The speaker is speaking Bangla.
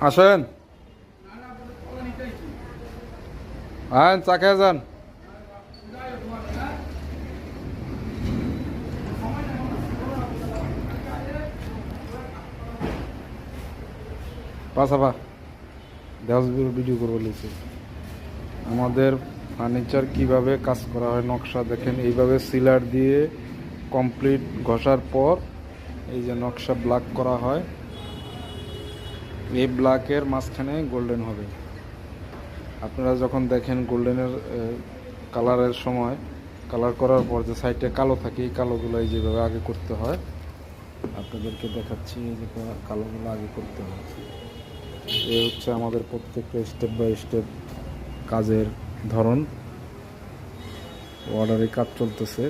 আসেন, আয়েন চা খেয়ে যান। পাসাবা দেওয়াজ ভিডিও করবো লিখছি। আমাদের ফার্নিচার কিভাবে কাজ করা হয় নকশা দেখেন। এইভাবে সিলার দিয়ে কমপ্লিট ঘষার পর এই যে নকশা ব্ল্যাক করা হয়, এই ব্ল্যাকের মাঝখানে গোল্ডেন হবে। আপনারা যখন দেখেন গোল্ডেনের কালারের সময়, কালার করার পর যে সাইডে কালো থাকে, এই কালোগুলো যেভাবে আগে করতে হয় আপনাদেরকে দেখাচ্ছি। এই যে কালোগুলো আগে করতে হয়। এই হচ্ছে আমাদের প্রত্যেকটা স্টেপ বাই স্টেপ কাজের ধরন। অর্ডারে কাজ চলতেছে।